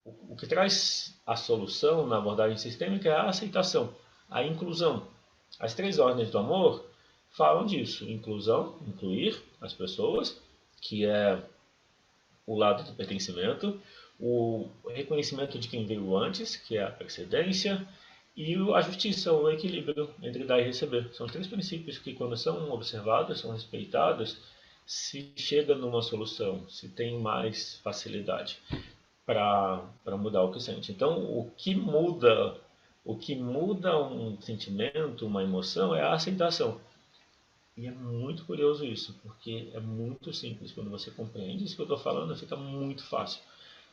O que traz a solução na abordagem sistêmica é a aceitação, a inclusão. As três ordens do amor falam disso: inclusão, incluir as pessoas, que é o lado do pertencimento, o reconhecimento de quem veio antes, que é a precedência, e a justiça, o equilíbrio entre dar e receber. São três princípios que, quando são observados, são respeitados, se chega numa solução, se tem mais facilidade para mudar o que sente. Então, o que muda um sentimento, uma emoção, é a aceitação. E é muito curioso isso, porque é muito simples. Quando você compreende isso que eu estou falando, fica muito fácil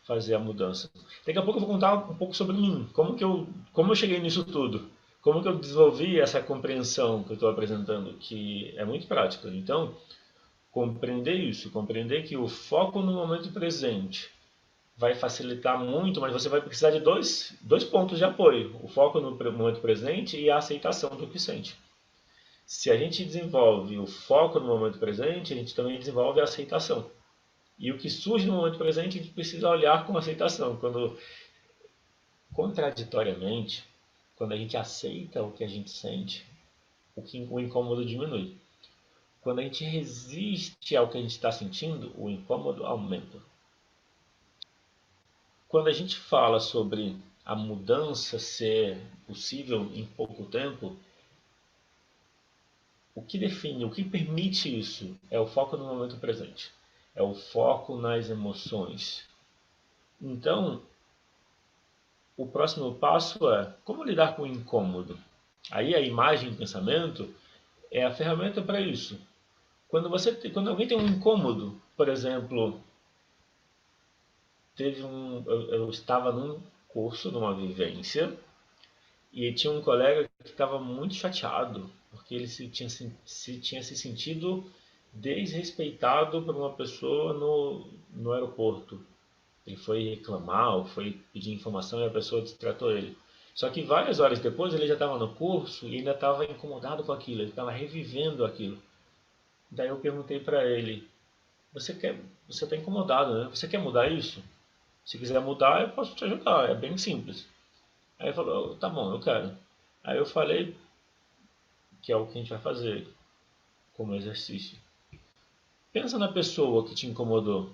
fazer a mudança. Daqui a pouco eu vou contar um pouco sobre mim, como eu cheguei nisso tudo, como que eu desenvolvi essa compreensão que eu estou apresentando, que é muito prática. Então, compreender isso, compreender que o foco no momento presente vai facilitar muito, mas você vai precisar de dois pontos de apoio: o foco no momento presente e a aceitação do que sente. Se a gente desenvolve o foco no momento presente, a gente também desenvolve a aceitação. E o que surge no momento presente, a gente precisa olhar com aceitação. Quando, contraditoriamente, quando a gente aceita o que a gente sente, o incômodo diminui. Quando a gente resiste ao que a gente está sentindo, o incômodo aumenta. Quando a gente fala sobre a mudança ser possível em pouco tempo, o que define, o que permite isso é o foco no momento presente, é o foco nas emoções. Então, o próximo passo é como lidar com o incômodo. Aí a imagem e o pensamento é a ferramenta para isso. Quando alguém tem um incômodo, por exemplo, eu estava num curso, numa vivência, e tinha um colega que estava muito chateado, porque ele tinha se sentido desrespeitado por uma pessoa no aeroporto. Ele foi reclamar, ou foi pedir informação e a pessoa destratou ele. Só que várias horas depois ele já estava no curso e ainda estava incomodado com aquilo, ele estava revivendo aquilo. Daí eu perguntei para ele: você está incomodado, né? Você quer mudar isso? Se quiser mudar, eu posso te ajudar, é bem simples. Aí ele falou: tá bom, eu quero. Aí eu falei que é o que a gente vai fazer como exercício. Pensa na pessoa que te incomodou.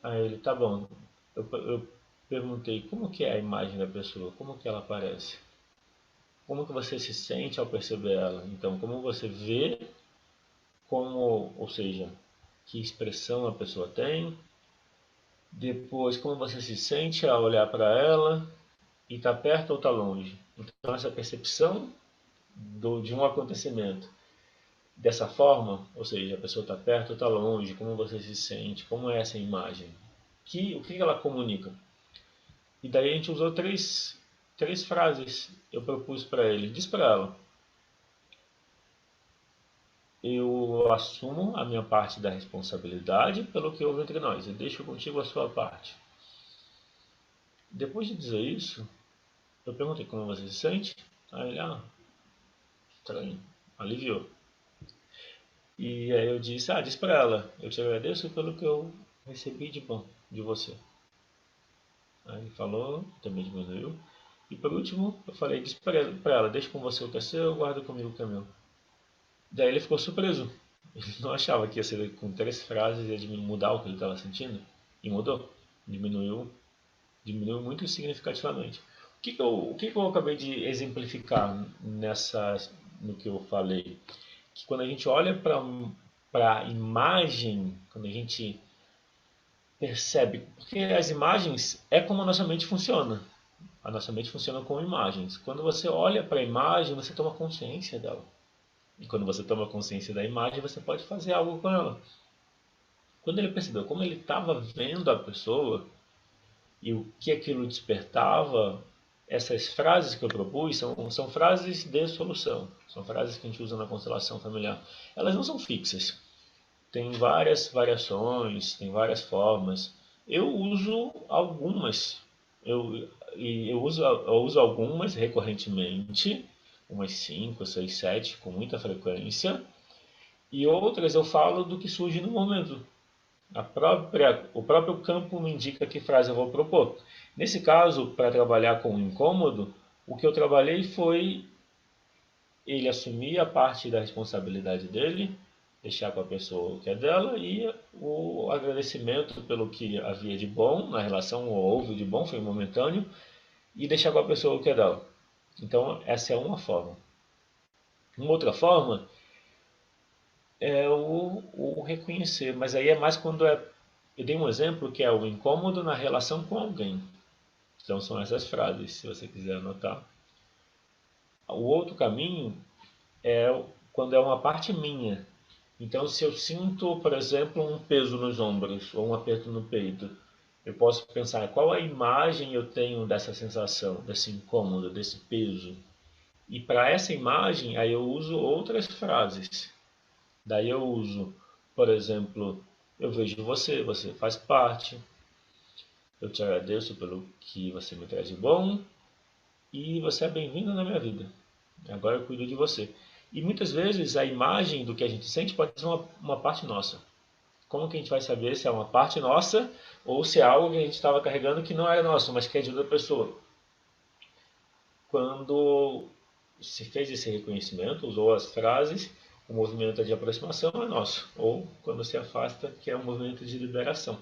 Aí ele: tá bom. Eu perguntei: como que é a imagem da pessoa? Como que ela aparece? Como que você se sente ao perceber ela? Então, como você vê, ou seja, que expressão a pessoa tem. Depois, como você se sente ao olhar para ela e está perto ou está longe. Então, essa percepção de um acontecimento dessa forma, ou seja, a pessoa está perto ou está longe, como você se sente, como é essa imagem, o que ela comunica. E daí a gente usou três frases. Eu propus para ele: diz para ela, eu assumo a minha parte da responsabilidade pelo que houve entre nós e deixo contigo a sua parte. Depois de dizer isso, eu perguntei: como você se sente? Aí ele: estranho, aliviou. E aí eu disse: diz pra ela, eu te agradeço pelo que eu recebi de bom de você. Aí ele falou, também diminuiu. E por último, eu falei: diz pra ela, deixa com você o que é seu, eu guardo comigo o que é meu. Daí ele ficou surpreso. Ele não achava que ia ser com três frases ia mudar o que ele estava sentindo. E mudou. Diminuiu, diminuiu muito significativamente. O que eu acabei de exemplificar no que eu falei? Que quando a gente olha para a imagem, quando a gente percebe, porque as imagens é como a nossa mente funciona. A nossa mente funciona com imagens. Quando você olha para a imagem, você toma consciência dela. E quando você toma consciência da imagem, você pode fazer algo com ela. Quando ele percebeu como ele estava vendo a pessoa e o que aquilo despertava, essas frases que eu propus são frases de solução. São frases que a gente usa na constelação familiar. Elas não são fixas. Tem várias variações, tem várias formas. Eu uso algumas. Eu uso algumas recorrentemente, umas 5, 6, 7, com muita frequência. E outras eu falo do que surge no momento. O próprio campo me indica que frase eu vou propor. Nesse caso, para trabalhar com o incômodo, o que eu trabalhei foi ele assumir a parte da responsabilidade dele, deixar com a pessoa o que é dela e o agradecimento pelo que havia de bom na relação, ou houve de bom, foi momentâneo, e deixar com a pessoa o que é dela. Então, essa é uma forma. Uma outra forma é o reconhecer, mas aí é mais quando é. Eu dei um exemplo que é o incômodo na relação com alguém. Então, são essas frases, se você quiser anotar. O outro caminho é quando é uma parte minha. Então, se eu sinto, por exemplo, um peso nos ombros ou um aperto no peito, eu posso pensar qual a imagem eu tenho dessa sensação, desse incômodo, desse peso. E para essa imagem, aí eu uso outras frases. Daí eu uso, por exemplo, eu vejo você, você faz parte, eu te agradeço pelo que você me traz de bom e você é bem-vindo na minha vida. Agora eu cuido de você. E muitas vezes a imagem do que a gente sente pode ser uma parte nossa. Como que a gente vai saber se é uma parte nossa ou se é algo que a gente estava carregando que não era nosso, mas que é de outra pessoa? Quando se fez esse reconhecimento, usou as frases, o movimento de aproximação é nosso. Ou quando se afasta, que é um movimento de liberação.